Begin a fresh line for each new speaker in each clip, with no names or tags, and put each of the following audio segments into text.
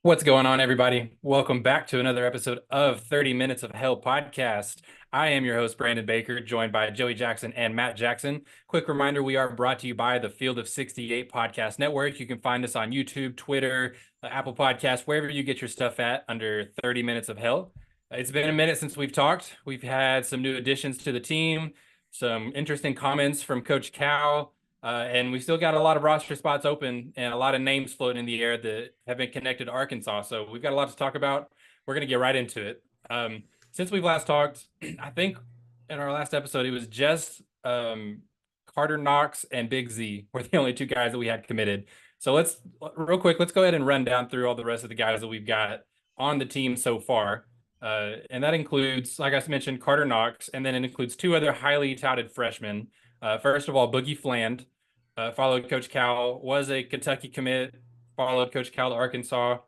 What's going on, everybody? Welcome back to another episode of 30 Minutes of Hell podcast. I am your host, Brandon Baker, joined by Joey Jackson and Matt Jackson. Quick reminder, we are brought to you by the Field of 68 Podcast Network. You can find us on YouTube, Twitter, Apple Podcasts, wherever you get your stuff at under 30 Minutes of Hell. It's been a minute since we've talked. We've had some new additions to the team, some interesting comments from Coach Cal. And we still got a lot of roster spots open and a lot of names floating in the air that have been connected to Arkansas. So we've got a lot to talk about. We're going to get right into it. Since we've last talked, I think in our last episode, it was just Carter Knox and Big Z were the only two guys that we had committed. So real quick, let's go ahead and run down through all the rest of the guys that we've got on the team so far. And that includes, like I mentioned, Carter Knox, and then it includes two other highly touted freshmen. First of all, Boogie Fland, followed Coach Cal, was a Kentucky commit, followed Coach Cal to Arkansas.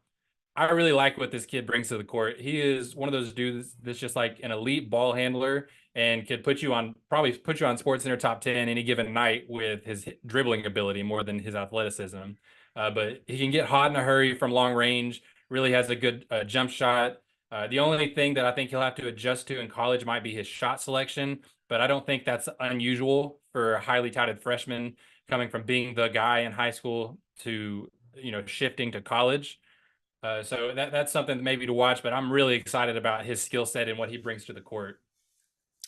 I really like what this kid brings to the court. He is one of those dudes that's just like an elite ball handler and could probably put you on Sports Center top 10 any given night with his dribbling ability more than his athleticism. But he can get hot in a hurry from long range, really has a good jump shot. The only thing that I think he'll have to adjust to in college might be his shot selection, but I don't think that's unusual for a highly touted freshman coming from being the guy in high school to, shifting to college. So that's something maybe to watch, but I'm really excited about his skill set and what he brings to the court.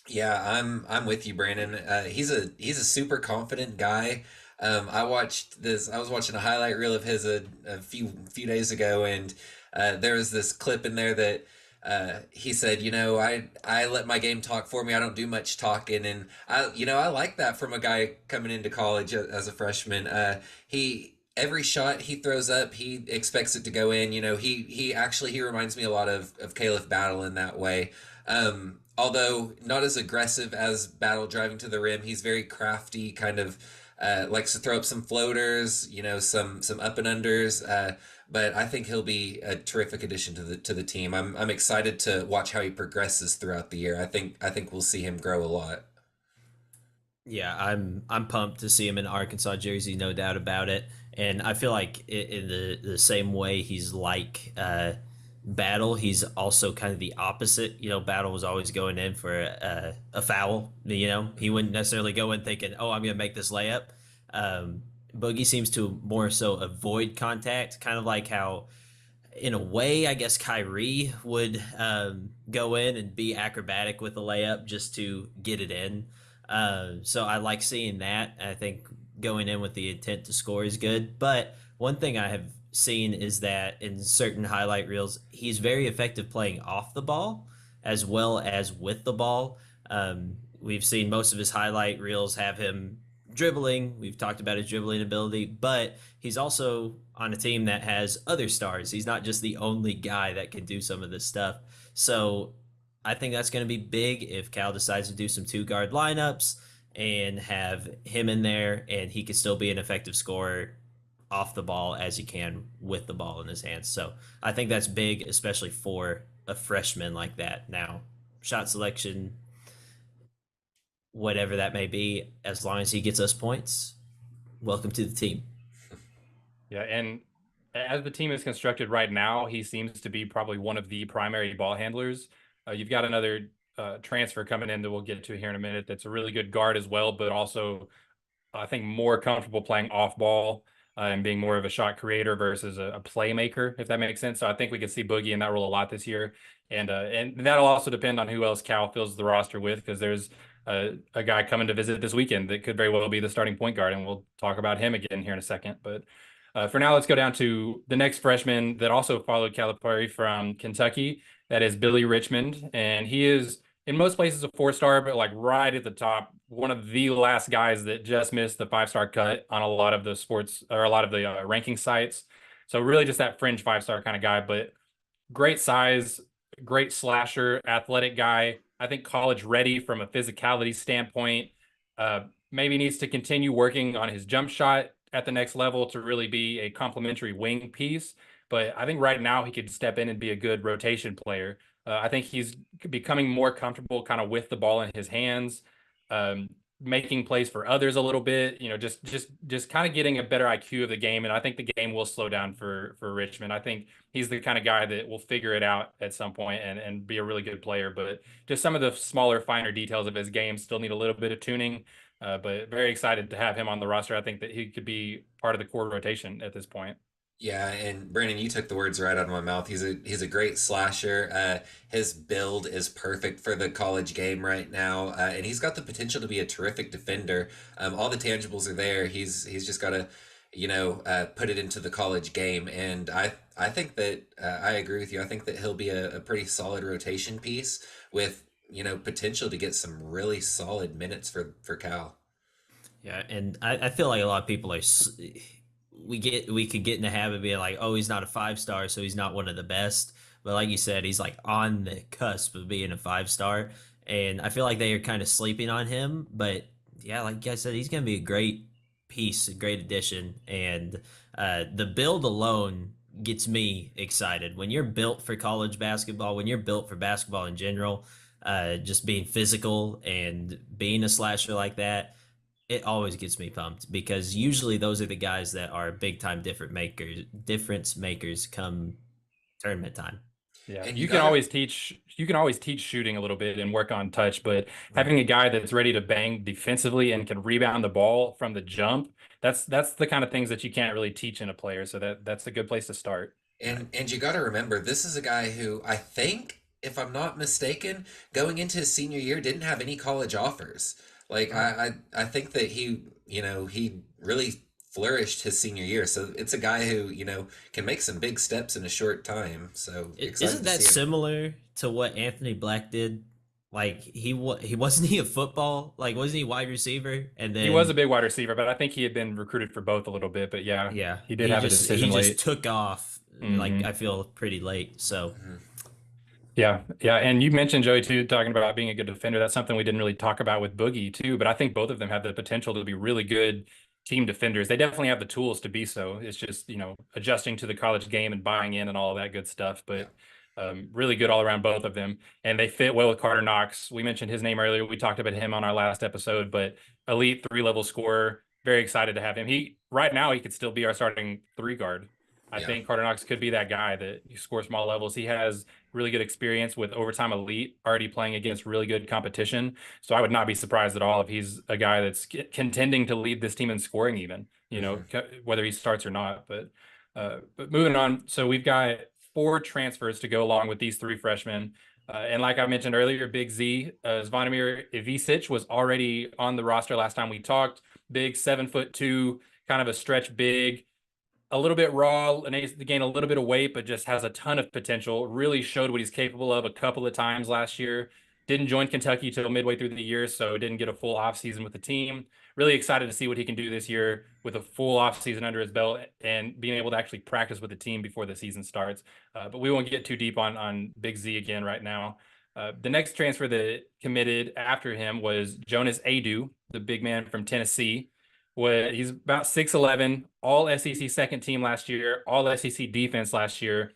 Yeah, I'm with you, Brandon. He's a super confident guy. I watched this. I was watching a highlight reel of his a few days ago, and there was this clip in there that he said, I let my game talk for me. I don't do much talking, and I like that from a guy coming into college as a freshman. He Every shot he throws up, he expects it to go in. He reminds me a lot of Caliph Battle in that way. Although not as aggressive as Battle driving to the rim, he's very crafty, kind of likes to throw up some floaters, some up and unders. But I think he'll be a terrific addition to the team. I'm excited to watch how he progresses throughout the year. I think we'll see him grow a lot.
Yeah, I'm pumped to see him in Arkansas jersey, no doubt about it. And I feel like in the same way he's like Battle, he's also kind of the opposite. Battle was always going in for a foul. He wouldn't necessarily go in thinking, "Oh, I'm going to make this layup." Boogie seems to more so avoid contact, kind of like how, in a way, I guess Kyrie would go in and be acrobatic with the layup just to get it in. So I like seeing that. I think going in with the intent to score is good. But one thing I have seen is that in certain highlight reels, he's very effective playing off the ball as well as with the ball. We've seen most of his highlight reels have him dribbling. We've talked about his dribbling ability, but he's also on a team that has other stars. He's not just the only guy that can do some of this stuff. So I think that's going to be big if Cal decides to do some two guard lineups and have him in there, and he can still be an effective scorer off the ball as he can with the ball in his hands. So I think that's big, especially for a freshman like that. Now, shot selection, whatever that may be, as long as he gets us points, welcome to the team.
Yeah, and as the team is constructed right now, he seems to be probably one of the primary ball handlers. You've got another transfer coming in that we'll get to here in a minute. That's a really good guard as well, but also I think more comfortable playing off ball and being more of a shot creator versus a playmaker, if that makes sense. So I think we could see Boogie in that role a lot this year, and that'll also depend on who else Cal fills the roster with, because there's a guy coming to visit this weekend that could very well be the starting point guard, and we'll talk about him again here in a second. But for now, let's go down to the next freshman that also followed Calipari from Kentucky. That is Billy Richmond, and he is in most places a 4-star, but like right at the top, one of the last guys that just missed the 5-star cut on a lot of the sports or a lot of the ranking sites. So really just that fringe 5-star kind of guy, but great size, great slasher, athletic guy. I think college ready from a physicality standpoint. Maybe needs to continue working on his jump shot at the next level to really be a complementary wing piece. But I think right now he could step in and be a good rotation player. I think he's becoming more comfortable kind of with the ball in his hands. making plays for others a little bit, just kind of getting a better IQ of the game. And I think the game will slow down for Richmond. I think he's the kind of guy that will figure it out at some point and be a really good player. But just some of the smaller, finer details of his game still need a little bit of tuning. But very excited to have him on the roster. I think that he could be part of the core rotation at this point.
Yeah, and Brandon, you took the words right out of my mouth. He's a great slasher. His build is perfect for the college game right now, and he's got the potential to be a terrific defender. All the tangibles are there. He's just got to, put it into the college game. And I think that I agree with you. I think that he'll be a pretty solid rotation piece with potential to get some really solid minutes for Cal.
Yeah, and I feel like a lot of people are we could get in the habit of being like, oh, he's not a 5-star, so he's not one of the best. But like you said, he's like on the cusp of being a 5-star, and I feel like they are kind of sleeping on him. But yeah, like I said, he's gonna be a great piece, a great addition, and the build alone gets me excited. When you're built for college basketball, when you're built for basketball in general, just being physical and being a slasher like that, it always gets me pumped because usually those are the guys that are big time difference makers come tournament time.
Yeah,
And
you can always teach shooting a little bit and work on touch, but having a guy that's ready to bang defensively and can rebound the ball from the jump, that's the kind of things that you can't really teach in a player. So that's a good place to start.
And you got to remember, this is a guy who I think, if I'm not mistaken, going into his senior year didn't have any college offers. Like I think that he really flourished his senior year. So it's a guy who can make some big steps in a short time. So excited
Isn't
to
that
see him.
similar to what Anthony Black did? Like he wasn't he a football, like wasn't he wide receiver, and
He was
then
a big wide receiver, but I think he had been recruited for both a little bit. But yeah,
yeah,
he did have a
he
decision
just
late.
took off, like
Hmm.
I feel pretty late. So
Mhm.
Yeah, yeah, and you mentioned Joey too, talking about being a good defender. That's something we didn't really talk about with Boogie too, but I think both of them have the potential to be really good team defenders. They definitely have the tools to be so. It's just, adjusting to the college game and buying in and all of that good stuff.
Yeah.
But really good all around, both of them, and they fit well with Carter Knox. We mentioned his name earlier. We talked about him on our last episode, but elite 3-level scorer. Very excited to have him. He right now he could still be our starting 3 guard. I
Yeah.
think Carter Knox could be that guy that you score small levels. He has really good experience with overtime elite, already playing against really good competition. So I would not be surprised at all if he's a guy that's contending to lead this team in scoring, even
Hmm.
whether he starts or not. But moving on, so we've got 4 transfers to go along with these 3 freshmen. And like I mentioned earlier, Big Z, Zvonimir Ivisic was already on the roster last time we talked. Big 7'2", kind of a stretch big, a little bit raw and needs to gain a little bit of weight, but just has a ton of potential. Really showed what he's capable of a couple of times last year. Didn't join Kentucky till midway through the year, so didn't get a full offseason with the team. Really excited to see what he can do this year with a full offseason under his belt and being able to actually practice with the team before the season starts. But we won't get too deep on Big Z again right now. The next transfer that committed after him was Jonas Aidoo, the big man from Tennessee. He's about 6'11", all SEC second team last year, all SEC defense last year.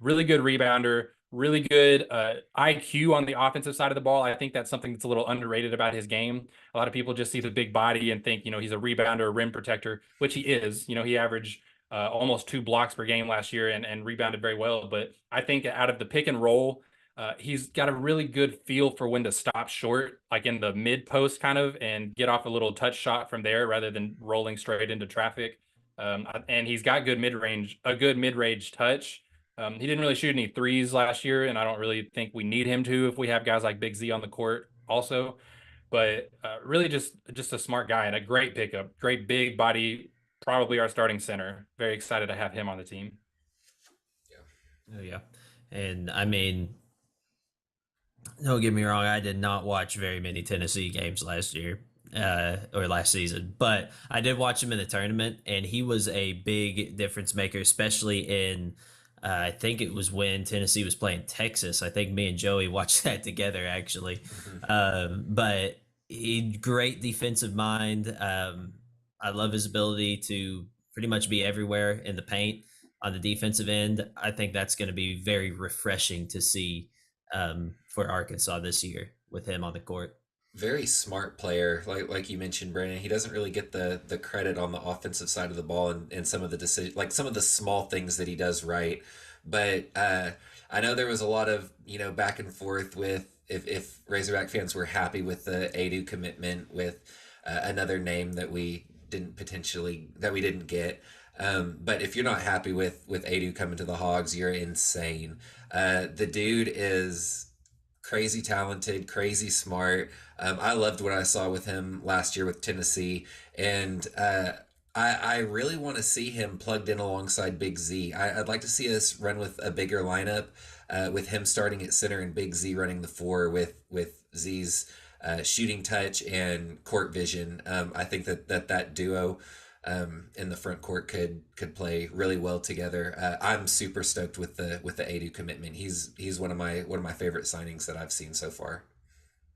Really good rebounder, really good IQ on the offensive side of the ball. I think that's something that's a little underrated about his game. A lot of people just see the big body and think, he's a rebounder, rim protector, which he is. He averaged almost 2 blocks per game last year and rebounded very well. But I think out of the pick and roll, he's got a really good feel for when to stop short, like in the mid post kind of, and get off a little touch shot from there rather than rolling straight into traffic. And he's got a good mid range touch. He didn't really shoot any threes last year, and I don't really think we need him to if we have guys like Big Z on the court also. But really just a smart guy and a great pickup, great big body, probably our starting center. Very excited to have him on the team.
oh yeah, and I mean, don't get me wrong, I did not watch very many Tennessee games last year or last season, but I did watch him in the tournament, and he was a big difference maker, especially in. I think it was when Tennessee was playing Texas. I think me and Joey watched that together, actually.
Hmm.
But he great defensive mind. I love his ability to pretty much be everywhere in the paint on the defensive end. I think that's going to be very refreshing to see for Arkansas this year with him on the court.
very smart player, like you mentioned, Brandon. He doesn't really get the credit on the offensive side of the ball and some of the decision, like some of the small things that he does right. But I know there was a lot of back and forth with if Razorback fans were happy with the Aidoo commitment with another name that we didn't get. But if you're not happy with Aidoo coming to the Hogs, you're insane. The dude is crazy talented, crazy smart. I loved what I saw with him last year with Tennessee, and I really want to see him plugged in alongside Big Z. I'd like to see us run with a bigger lineup, with him starting at center and Big Z running the four with Z's shooting touch and court vision. I think that duo in the front court could play really well together. I'm super stoked with the Aidoo commitment. He's one of my favorite signings that I've seen so far.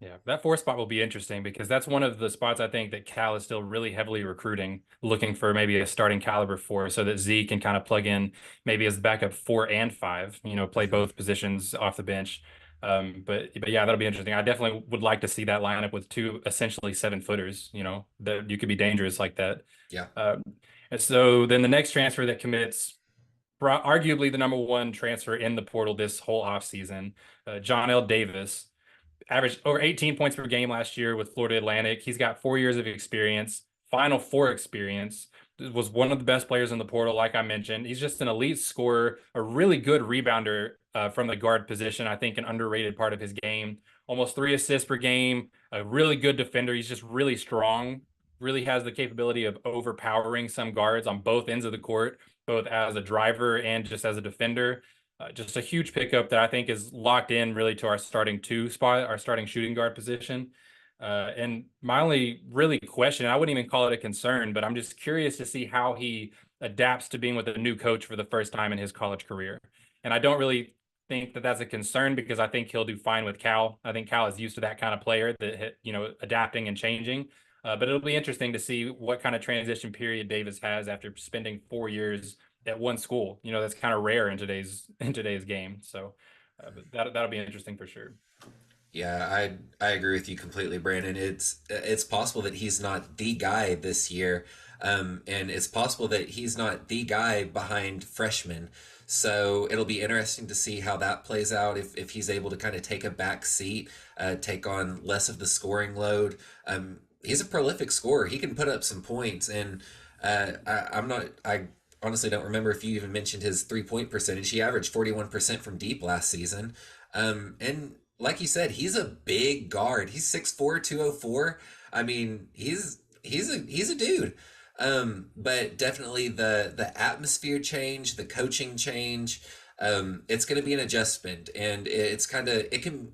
Yeah, that four spot will be interesting because that's one of the spots I think that Cal is still really heavily recruiting, looking for maybe a starting caliber four so that Z can kind of plug in maybe as backup 4 and 5, play both positions off the bench. But yeah, that'll be interesting. I definitely would like to see that lineup with two essentially 7-footers, that you could be dangerous like that.
Yeah.
And so then the next transfer that commits, arguably the number one transfer in the portal this whole offseason, Johnell Davis averaged over 18 points per game last year with Florida Atlantic. He's got 4 years of experience, Final Four experience, was one of the best players in the portal, like I mentioned. He's just an elite scorer, a really good rebounder from the guard position. I think an underrated part of his game. Almost 3 assists per game, a really good defender. He's just really strong, really has the capability of overpowering some guards on both ends of the court, both as a driver and just as a defender. Just a huge pickup that I think is locked in really to our starting 2 spot, our starting shooting guard position. And my only really question, I wouldn't even call it a concern, but I'm just curious to see how he adapts to being with a new coach for the first time in his college career. And I don't really think that that's a concern because I think he'll do fine with Cal. I think Cal is used to that kind of player that, adapting and changing. But it'll be interesting to see what kind of transition period Davis has after spending 4 years at one school. That's kind of rare in today's game. So but that'll be interesting for sure.
Yeah, I agree with you completely, Brandon. It's possible that he's not the guy this year, and it's possible that he's not the guy behind freshmen. So it'll be interesting to see how that plays out if he's able to kind of take a back seat, take on less of the scoring load. He's a prolific scorer. He can put up some points, and I honestly don't remember if you even mentioned his 3-point percentage. He averaged 41% from deep last season, and like you said, he's a big guard. He's 6'4", 204. I mean, he's a dude. But definitely the atmosphere change, the coaching change, it's going to be an adjustment, and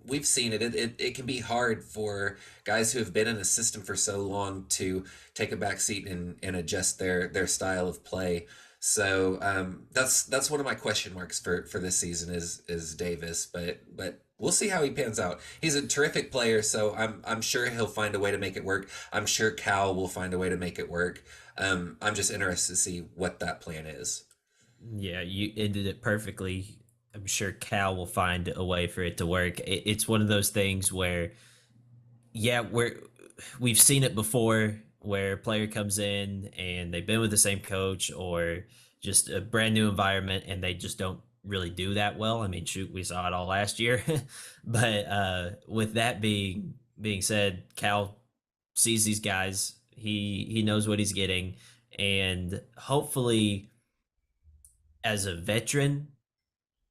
we've seen it. It can be hard for guys who have been in a system for so long to take a back seat and adjust their style of play. So that's one of my question marks for this season is Davis, but we'll see how he pans out. He's a terrific player, so I'm sure he'll find a way to make it work. I'm sure Cal will find a way to make it work. I'm just interested to see what that plan is.
Yeah, you ended it perfectly. I'm sure Cal will find a way for it to work. It's one of those things where, yeah, we've seen it before where a player comes in and they've been with the same coach or just a brand new environment and they just don't really do that well. I mean, shoot, we saw it all last year. But with that being said, Cal sees these guys. He knows what he's getting, and hopefully, as a veteran,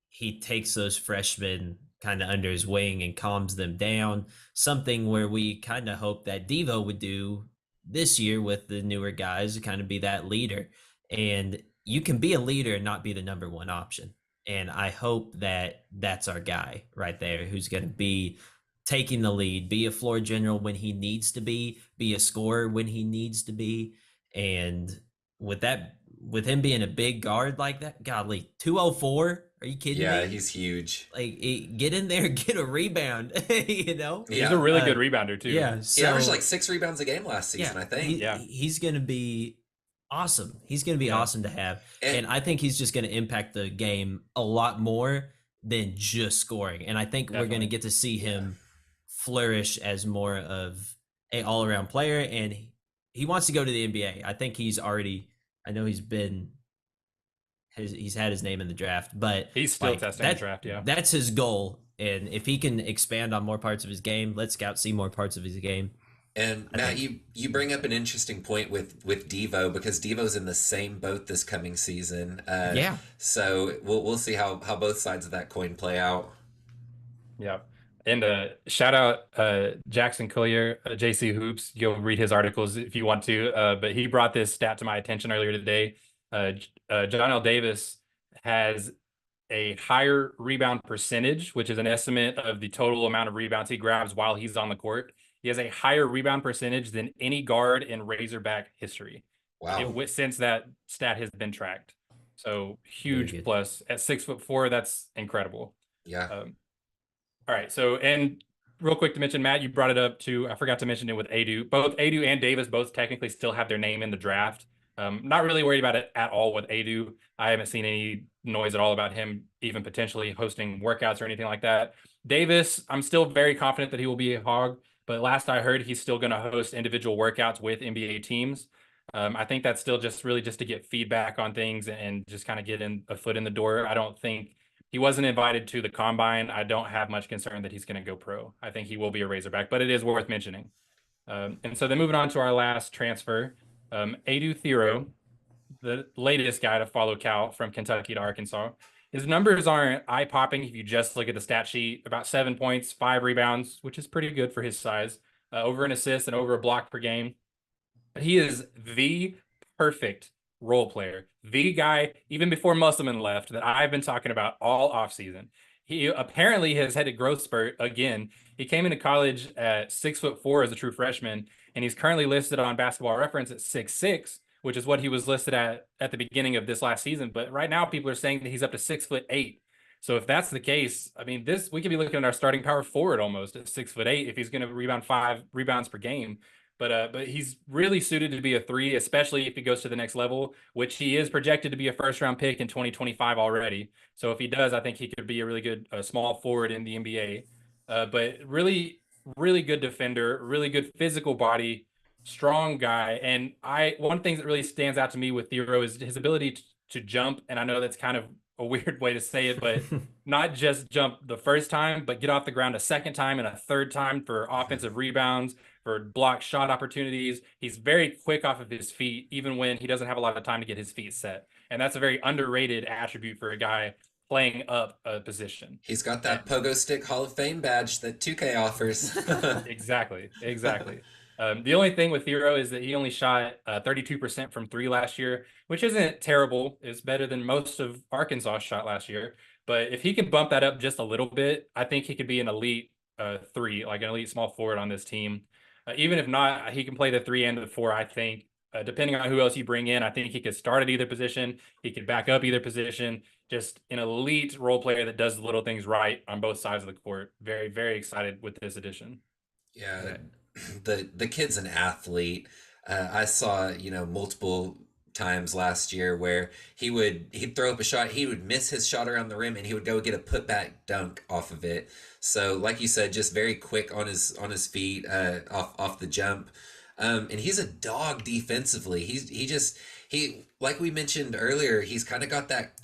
he takes those freshmen kind of under his wing and calms them down. Something where we kind of hope that Devo would do this year with the newer guys to kind of be that leader. And you can be a leader and not be the number one option. And I hope that that's our guy right there who's going to be taking the lead, be a floor general when he needs to be a scorer when he needs to be. And with him being a big guard like that, godly, 204, are you kidding me?
Yeah, he's huge.
Like, get in there, get a rebound,
Yeah.
He's a really good rebounder too.
Yeah,
he averaged like 6 rebounds a game last season, I think.
He's going to be awesome. He's going to be awesome to have. And I think he's just going to impact the game a lot more than just scoring. And I think we're going to get to see him flourish as more of a all around player, and he wants to go to the NBA. I think he's already. I know he's had his name in the draft, but
He's still testing the draft. Yeah,
that's his goal. And if he can expand on more parts of his game, let scouts see more parts of his game.
And Matt, you bring up an interesting point with Devo, because Devo's in the same boat this coming season.
Yeah.
So we'll see how both sides of that coin play out.
yeah. And shout out Jackson Collier, JC Hoops. You'll read his articles if you want to. But he brought this stat to my attention earlier today. Johnell Davis has a higher rebound percentage, which is an estimate of the total amount of rebounds he grabs while he's on the court. He has a higher rebound percentage than any guard in Razorback history.
Wow.
Since that stat has been tracked. So huge plus. At 6'4", that's incredible.
Yeah.
All right. So, and real quick to mention, Matt, you brought it up too. I forgot to mention it with Aidoo. Both Aidoo and Davis both technically still have their name in the draft. Not really worried about it at all with Aidoo. I haven't seen any noise at all about him even potentially hosting workouts or anything like that. Davis, I'm still very confident that he will be a Hog, but last I heard, he's still going to host individual workouts with NBA teams. I think that's still just to get feedback on things and just kind of get a foot in the door. I don't think he wasn't invited to the combine. I don't have much concern that he's going to go pro. I think he will be a Razorback, but it is worth mentioning. And so then moving on to our last transfer, Aidoo Theo, the latest guy to follow Cal from Kentucky to Arkansas. His numbers aren't eye-popping if you just look at the stat sheet. About 7 points, 5 rebounds, which is pretty good for his size, over an assist and over a block per game. But he is the perfect role player, the guy, even before Musselman left, that I've been talking about all offseason. He apparently has had a growth spurt again. He came into college at 6'4" as a true freshman, and he's currently listed on Basketball Reference at 6'6", which is what he was listed at the beginning of this last season. But right now, people are saying that he's up to 6'8". So if that's the case, I mean, we could be looking at our starting power forward almost at 6'8" if he's going to rebound 5 rebounds per game. But he's really suited to be a 3, especially if he goes to the next level, which he is projected to be a first-round pick in 2025 already. So if he does, I think he could be a really good small forward in the NBA. But really, really good defender, really good physical body, strong guy. And one thing that really stands out to me with Theo is his ability to jump. And I know that's kind of a weird way to say it, but not just jump the first time, but get off the ground a second time and a third time for offensive rebounds, for block shot opportunities. He's very quick off of his feet, even when he doesn't have a lot of time to get his feet set. And that's a very underrated attribute for a guy playing up a position.
He's got that Pogo Stick Hall of Fame badge that 2K offers.
Exactly. The only thing with Theo is that he only shot 32% from 3 last year, which isn't terrible. It's better than most of Arkansas shot last year. But if he can bump that up just a little bit, I think he could be an elite 3, like an elite small forward on this team. Even if not, he can play the 3 and the 4, I think. Depending on who else you bring in, I think he could start at either position. He could back up either position. Just an elite role player that does the little things right on both sides of the court. Very, very excited with this addition.
Yeah, the kid's an athlete. I saw, multiple times last year where he'd throw up a shot, he would miss his shot around the rim, and he would go get a putback dunk off of it. So, like you said, just very quick on his feet, off the jump. And he's a dog defensively. He like we mentioned earlier, he's kind of got that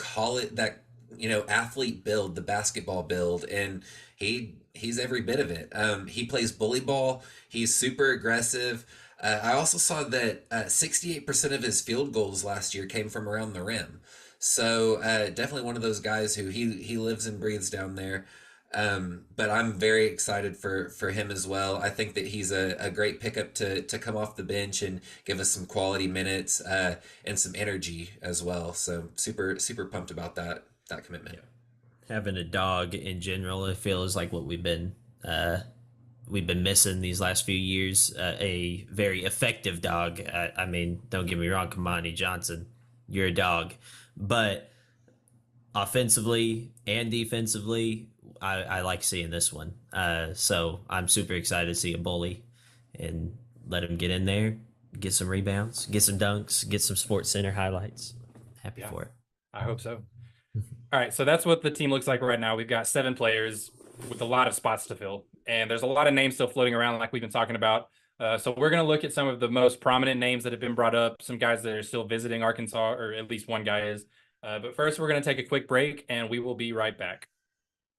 athlete build, the basketball build, and he's every bit of it. He plays bully ball. He's super aggressive. I also saw that 68% of his field goals last year came from around the rim. So definitely one of those guys who he lives and breathes down there. But I'm very excited for him as well. I think that he's a great pickup to come off the bench and give us some quality minutes and some energy as well. So super pumped about that commitment.
Having a dog in general, it feels like what we've been missing these last few years. A very effective dog. I mean, don't get me wrong, Kamani Johnson, you're a dog, but offensively and defensively, I like seeing this one. So I'm super excited to see a bully and let him get in there, get some rebounds, get some dunks, get some Sports Center highlights. Happy for it.
I hope so. All right, so that's what the team looks like right now. We've got 7 players with a lot of spots to fill. and there's a lot of names still floating around like we've been talking about. So we're going to look at some of the most prominent names that have been brought up, some guys that are still visiting Arkansas, or at least one guy is. But first, we're going to take a quick break, and we will be right back.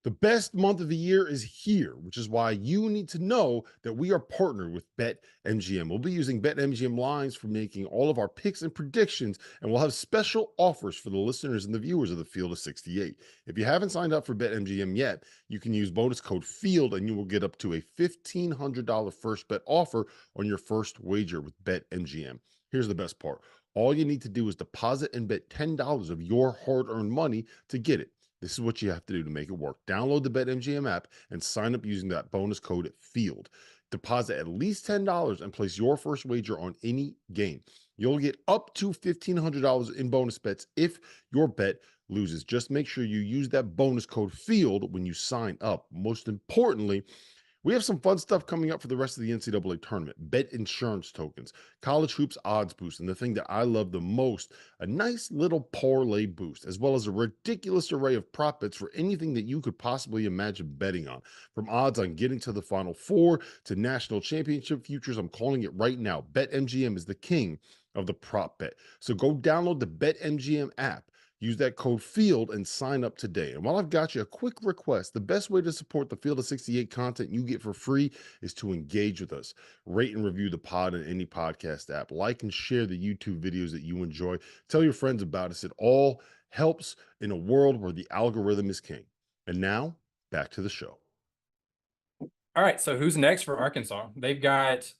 The best month of the year is here, which is why you need to know that we are partnered with BetMGM. We'll be using BetMGM lines for making all of our picks and predictions, and we'll have special offers for the listeners and the viewers of the Field of 68. If you haven't signed up for BetMGM yet, you can use bonus code FIELD, and you will get up to a $1,500 first bet offer on your first wager with BetMGM. Here's the best part. All you need to do is deposit and bet $10 of your hard-earned money to get it. This is what you have to do to make it work. Download the BetMGM app and sign up using that bonus code FIELD. Deposit at least $10 and place your first wager on any game. You'll get up to $1,500 in bonus bets if your bet loses. Just make sure you use that bonus code FIELD when you sign up. Most importantly, we have some fun stuff coming up for the rest of the NCAA tournament. Bet insurance tokens, college hoops odds boost, and the thing that I love the most, a nice little parlay boost, as well as a ridiculous array of prop bets for anything that you could possibly imagine betting on. From odds on getting to the Final Four to national championship futures, I'm calling it right now. BetMGM is the king of the prop bet. So go download the BetMGM app. Use that code FIELD and sign up today. And while I've got you, a quick request. The best way to support the Field of 68 content you get for free is to engage with us. Rate and review the pod in any podcast app. Like and share the YouTube videos that you enjoy. Tell your friends about us. It all helps in a world where the algorithm is king. And now, back to the show.
All right, so who's next for Arkansas? They've got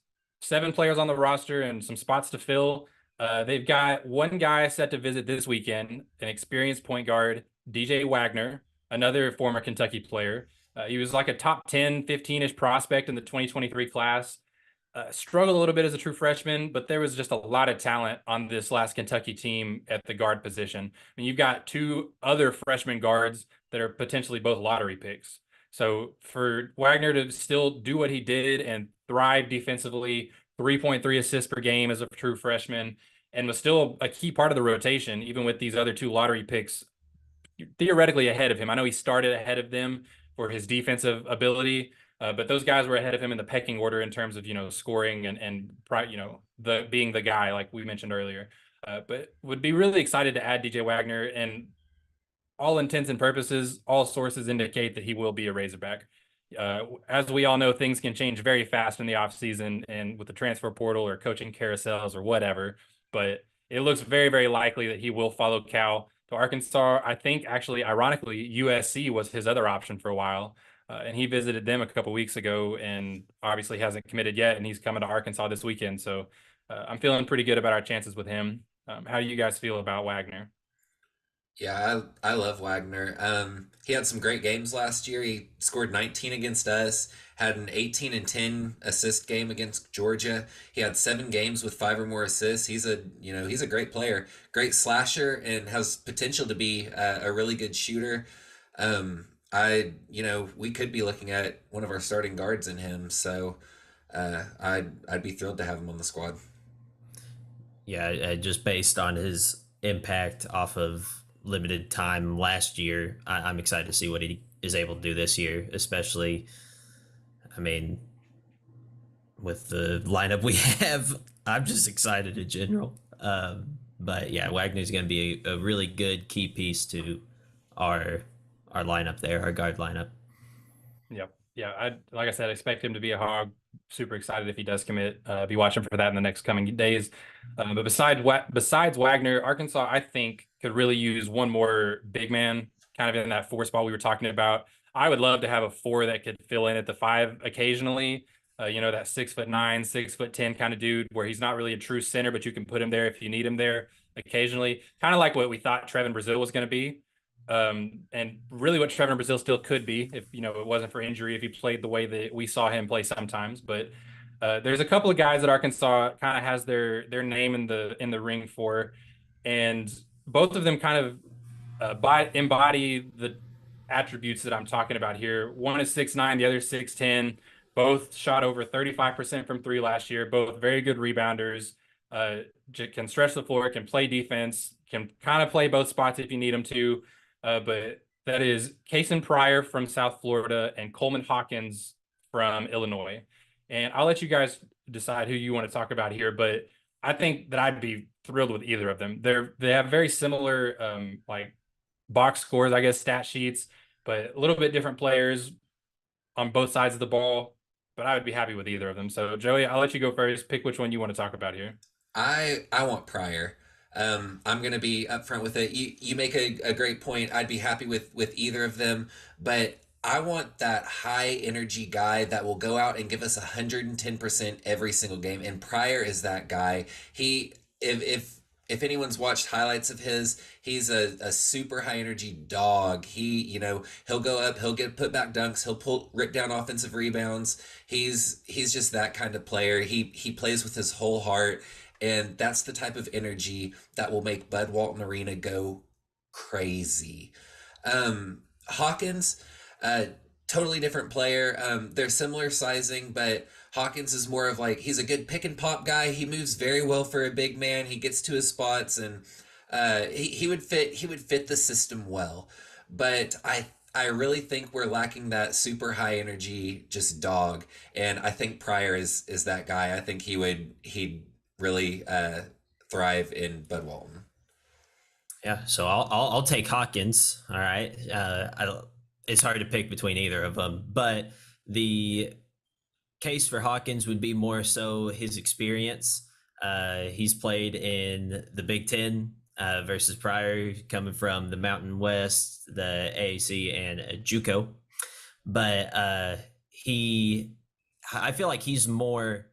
7 players on the roster and some spots to fill. They've got one guy set to visit this weekend, an experienced point guard, DJ Wagner, another former Kentucky player. He was like a top 10, 15-ish prospect in the 2023 class. Struggled a little bit as a true freshman, but there was just a lot of talent on this last Kentucky team at the guard position. I mean, you've got 2 other freshman guards that are potentially both lottery picks. So for Wagner to still do what he did and thrive defensively, 3.3 assists per game as a true freshman, and was still a key part of the rotation, even with these other 2 lottery picks theoretically ahead of him. I know he started ahead of them for his defensive ability, but those guys were ahead of him in the pecking order in terms of, scoring and being the guy like we mentioned earlier. But would be really excited to add DJ Wagner, and all intents and purposes, all sources indicate that he will be a Razorback. As we all know, things can change very fast in the offseason and with the transfer portal or coaching carousels or whatever, but it looks very, very likely that he will follow Cal to Arkansas. I think actually, ironically, USC was his other option for a while, and he visited them a couple weeks ago and obviously hasn't committed yet, and he's coming to Arkansas this weekend. So I'm feeling pretty good about our chances with him. How do you guys feel about Wagner?
Yeah, I love Wagner. He had some great games last year. He scored 19 against us, had an 18 and 10 assist game against Georgia. He had 7 games with 5 or more assists. He's a great player, great slasher, and has potential to be a really good shooter. We could be looking at one of our starting guards in him. So, I'd be thrilled to have him on the squad.
Yeah, just based on his impact off of limited time last year, I'm excited to see what he is able to do this year, especially, I mean, with the lineup we have. I'm just excited in general. But yeah, Wagner's going to be a really good key piece to our lineup there, our guard lineup.
Yep. Yeah, like I said, expect him to be a hog. Super excited if he does commit. Be watching for that in the next coming days. But besides Wagner, Arkansas, I think, could really use one more big man, kind of in that 4 spot we were talking about. I would love to have a 4 that could fill in at the 5 occasionally. That 6'9", 6'10" kind of dude, where he's not really a true center, but you can put him there if you need him there occasionally. Kind of like what we thought Trevin Brazile was going to be. And really what Trevor Brazile still could be if, it wasn't for injury, if he played the way that we saw him play sometimes. But there's a couple of guys that Arkansas kind of has their name in the ring for, and both of them kind of embody the attributes that I'm talking about here. One is 6'9", the other 6'10". Both shot over 35% from 3 last year. Both very good rebounders. Can stretch the floor, can play defense, can kind of play both spots if you need them to. But that is Kason Pryor from South Florida and Coleman Hawkins from Illinois. And I'll let you guys decide who you want to talk about here, but I think that I'd be thrilled with either of them. They have very similar like box scores, I guess, stat sheets, but a little bit different players on both sides of the ball. But I would be happy with either of them. So Joey, I'll let you go first. Pick which one you want to talk about here.
I want Pryor. I'm gonna be upfront with it. You make a great point. I'd be happy with either of them, but I want that high energy guy that will go out and give us 110% every single game. And Pryor is that guy. He if anyone's watched highlights of his, he's a super high energy dog. He'll go up, he'll get put back dunks, he'll rip down offensive rebounds. He's just that kind of player. He plays with his whole heart. And that's the type of energy that will make Bud Walton Arena go crazy. Hawkins, totally different player. They're similar sizing, but Hawkins is more of like, he's a good pick and pop guy. He moves very well for a big man. He gets to his spots, and he would fit the system well. But I really think we're lacking that super high energy just dog, and I think Pryor is that guy. I think he'd really thrive in Bud Walton.
Yeah, so I'll take Hawkins. All right, it's hard to pick between either of them, but the case for Hawkins would be more so his experience. He's played in the Big Ten versus Pryor, coming from the Mountain West, the AAC, and JUCO. But I feel like he's more.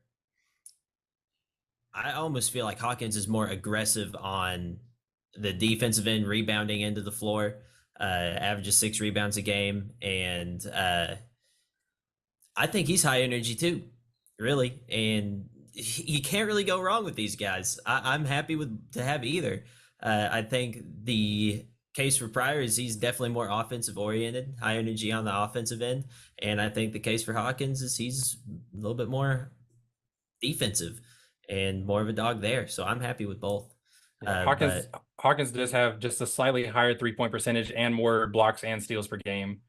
I almost feel like Hawkins is more aggressive on the defensive end, rebounding into the floor, averages 6 rebounds a game. And I think he's high energy too, really. And you can't really go wrong with these guys. I'm happy to have either. I think the case for Pryor is he's definitely more offensive oriented, high energy on the offensive end. And I think the case for Hawkins is he's a little bit more defensive and more of a dog there. So I'm happy with both.
Hawkins does have just a slightly higher 3-point percentage and more blocks and steals per game.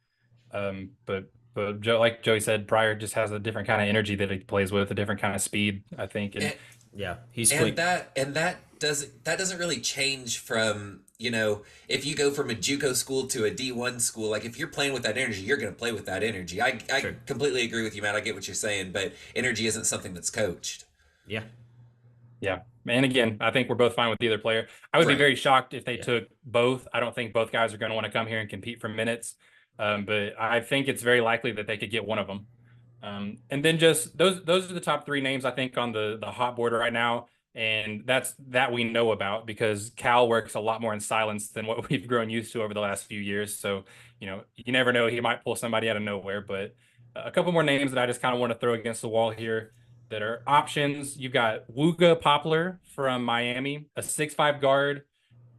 But Joe, like Joey said, Pryor just has a different kind of energy that he plays with, a different kind of speed, I think. And
yeah, he's quick.
That doesn't really change from, if you go from a JUCO school to a D1 school. Like, if you're playing with that energy, you're going to play with that energy. I
Sure.
completely agree with you, Matt. I get what you're saying, but energy isn't something that's coached.
Yeah.
Yeah. And again, I think we're both fine with either player. I would be very shocked if they took both. I don't think both guys are going to want to come here and compete for minutes. But I think it's very likely that they could get one of them. And then just those are the top 3 names I think on the hot board right now. And that we know about, because Cal works a lot more in silence than what we've grown used to over the last few years. So, you never know, he might pull somebody out of nowhere. But a couple more names that I just kind of want to throw against the wall here that are options. You've got Wooga Poplar from Miami, a 6'5" guard,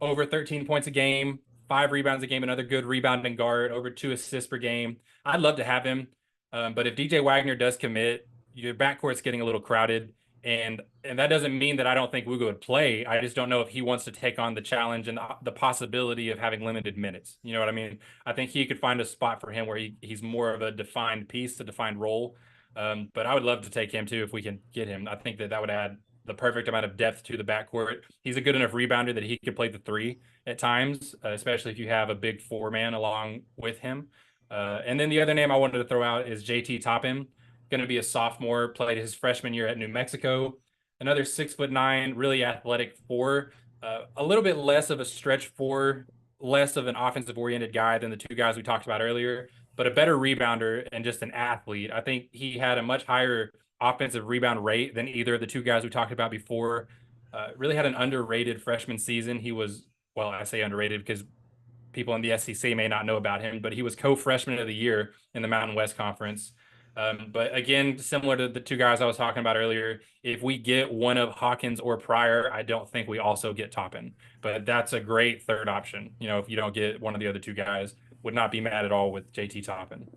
over 13 points a game, 5 rebounds a game, another good rebounding guard, over 2 assists per game. I'd love to have him. But if DJ Wagner does commit, your backcourt's getting a little crowded. And that doesn't mean that I don't think Wooga would play. I just don't know if he wants to take on the challenge and the possibility of having limited minutes. You know what I mean? I think he could find a spot for him where he's more of a defined piece, a defined role. But I would love to take him too if we can get him. I think that would add the perfect amount of depth to the backcourt. He's a good enough rebounder that he could play the 3 at times, especially if you have a big 4-man along with him. And then the other name I wanted to throw out is JT Toppin, going to be a sophomore, played his freshman year at New Mexico. Another 6'9", really athletic 4, a little bit less of a stretch 4, less of an offensive-oriented guy than the 2 guys we talked about earlier, but a better rebounder and just an athlete. I think he had a much higher offensive rebound rate than either of the 2 guys we talked about before. Really had an underrated freshman season. He was, well, I say underrated because people in the SEC may not know about him, but he was co-freshman of the year in the Mountain West Conference. But again, similar to the 2 guys I was talking about earlier, if we get one of Hawkins or Pryor, I don't think we also get Toppin. But that's a great third option. If you don't get one of the other 2 guys, would not be mad at all with JT Toppin.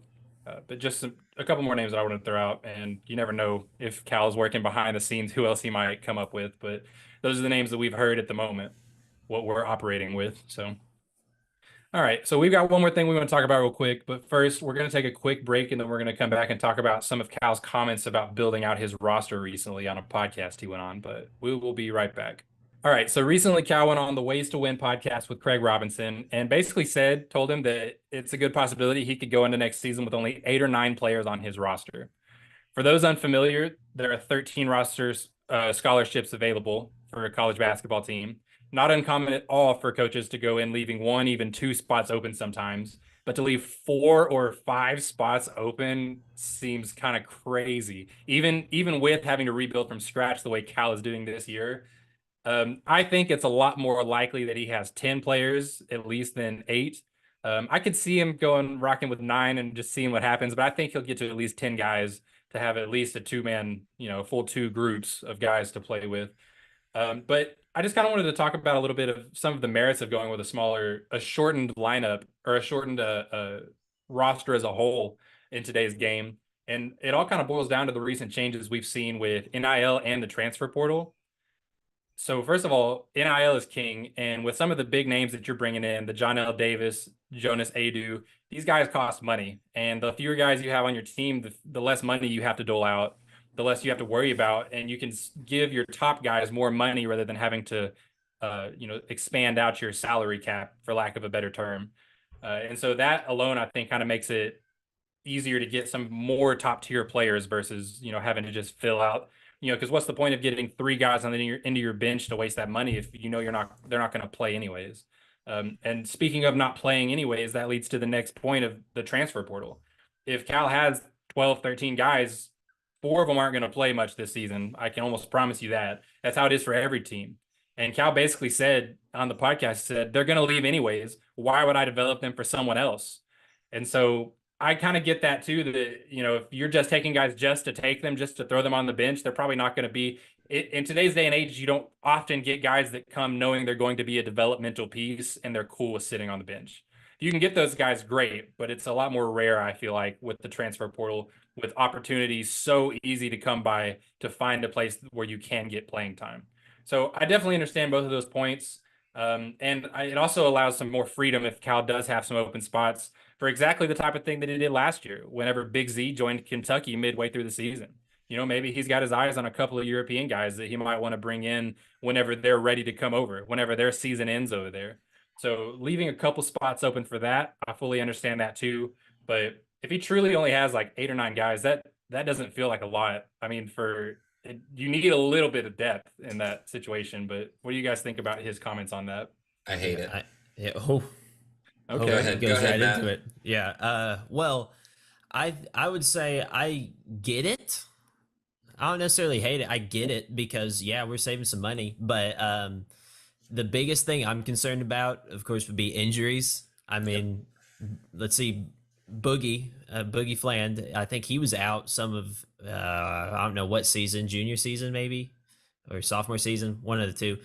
But just a couple more names that I want to throw out, and you never know if Cal's working behind the scenes, who else he might come up with. But those are the names that we've heard at the moment, what we're operating with. So All right, so we've got one more thing we want to talk about real quick, but first we're going to take a quick break and then we're going to come back and talk about some of Cal's comments about building out his roster recently on a podcast he went on, but we will be right back. All right, so recently Cal went on the Ways to Win podcast with Craig Robinson and basically told him that it's a good possibility he could go into next season with only 8 or 9 players on his roster. For those unfamiliar, there are 13 scholarships available for a college basketball team. Not uncommon at all for coaches to go in leaving 1, even 2 spots open sometimes, but to leave 4 or 5 spots open seems kind of crazy. Even with having to rebuild from scratch the way Cal is doing this year, I think it's a lot more likely that he has 10 players at least than 8. I could see him going rocking with 9 and just seeing what happens, but I think he'll get to at least 10 guys to have at least a 2-man, full 2 groups of guys to play with. But I just kind of wanted to talk about a little bit of some of the merits of going with a shortened lineup or a shortened roster as a whole in today's game. And it all kind of boils down to the recent changes we've seen with NIL and the transfer portal. So first of all, NIL is king, and with some of the big names that you're bringing in, the Johnell Davis, Jonas Aidoo, these guys cost money, and the fewer guys you have on your team, the less money you have to dole out, the less you have to worry about, and you can give your top guys more money rather than having to, expand out your salary cap, for lack of a better term. And so that alone, I think, kind of makes it easier to get some more top tier players versus having to just fill out. Because what's the point of getting 3 guys on into your bench to waste that money if they're not going to play anyways. And speaking of not playing anyways, that leads to the next point of the transfer portal. If Cal has 12, 13 guys, 4 of them aren't going to play much this season. I can almost promise you that. That's how it is for every team. And Cal basically said on the podcast, they're going to leave anyways. Why would I develop them for someone else? And so I kind of get that too, that, if you're just taking guys just to take them, just to throw them on the bench, they're probably not going to be in today's day and age. You don't often get guys that come knowing they're going to be a developmental piece and they're cool with sitting on the bench. You can get those guys, great, but it's a lot more rare, I feel like, with the transfer portal, with opportunities so easy to come by to find a place where you can get playing time. So I definitely understand both of those points. It also allows some more freedom if Cal does have some open spots for exactly the type of thing that he did last year whenever Big Z joined Kentucky midway through the season. Maybe he's got his eyes on a couple of European guys that he might want to bring in whenever they're ready to come over, whenever their season ends over there. So leaving a couple spots open for that, I fully understand that too. But if he truly only has like 8 or 9 guys, that doesn't feel like a lot. I mean, you need a little bit of depth in that situation. But what do you guys think about his comments on that?
I hate it.
Okay.
Go ahead.
Goes
Go ahead,
right
Matt.
into it. Yeah. Well, I would say I get it. I don't necessarily hate it. I get it because we're saving some money, but the biggest thing I'm concerned about, of course, would be injuries. I mean, let's see, Boogie Fland. I think he was out some of I don't know what season, junior season maybe, or sophomore season, one of the two,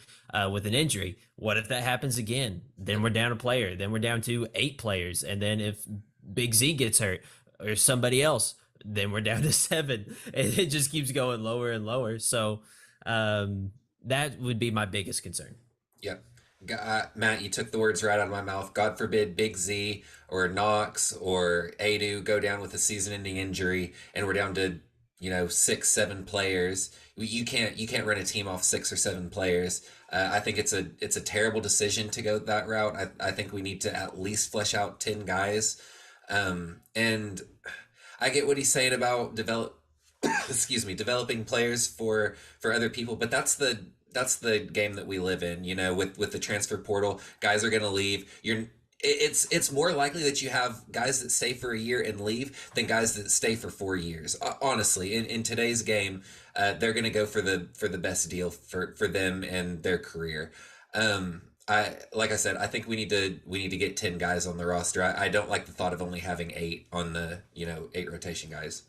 with an injury. What if that happens again? Then we're down a player. Then we're down to 8 players, and then if Big Z gets hurt or somebody else, then we're down to 7, and it just keeps going lower and lower. So that would be my biggest concern.
Yep. Matt, you took the words right out of my mouth. God forbid Big Z or Knox or Aidoo go down with a season-ending injury, and we're down to 6, 7 players. You can't run a team off 6 or 7 players. I think it's a terrible decision to go that route. I think we need to at least flesh out 10 guys. And I get what he's saying about developing players for other people, but that's the game that we live in. With the transfer portal, guys are going to leave. It's more likely that you have guys that stay for a year and leave than guys that stay for 4 years. Honestly, in today's game, they're going to go for the best deal for them and their career. Like I said, I think we need to get 10 guys on the roster. I don't like the thought of only having 8 on the 8 rotation guys.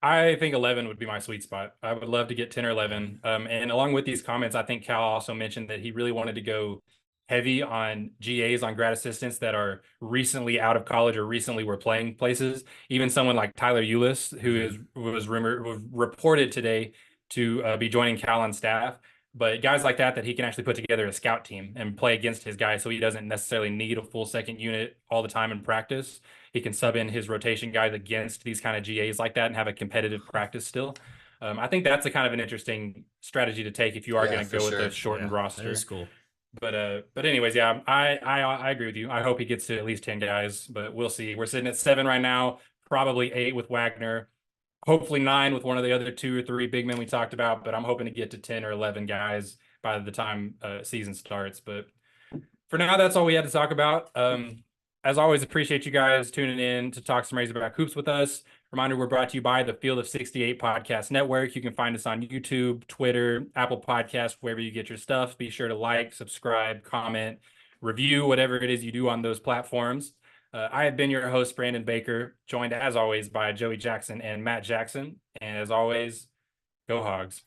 I think 11 would be my sweet spot. I would love to get 10 or 11. And along with these comments, I think Cal also mentioned that he really wanted to go heavy on GAs, on grad assistants that are recently out of college or recently were playing places. Even someone like Tyler Eulis, who was reported today to be joining Cal on staff. But guys like that he can actually put together a scout team and play against his guys, so he doesn't necessarily need a full second unit all the time in practice. He can sub in his rotation guys against these kind of GAs like that and have a competitive practice still. I think that's a kind of an interesting strategy to take if you are
Yeah,
going to
for
go with
sure.
a shortened
That
roster.
is cool.
But anyways, yeah, I agree with you. I hope he gets to at least 10 guys, but we'll see. We're sitting at 7 right now, probably 8 with Wagner, hopefully 9 with one of the other 2 or 3 big men we talked about, but I'm hoping to get to 10 or 11 guys by the time season starts. But for now, that's all we had to talk about. As always, appreciate you guys tuning in to talk some Razorback hoops with us. Reminder, we're brought to you by the Field of 68 Podcast Network. You can find us on YouTube, Twitter, Apple Podcasts, wherever you get your stuff. Be sure to like, subscribe, comment, review, whatever it is you do on those platforms. I have been your host, Brandon Baker, joined as always by Joey Jackson and Matt Jackson. And as always, go Hogs.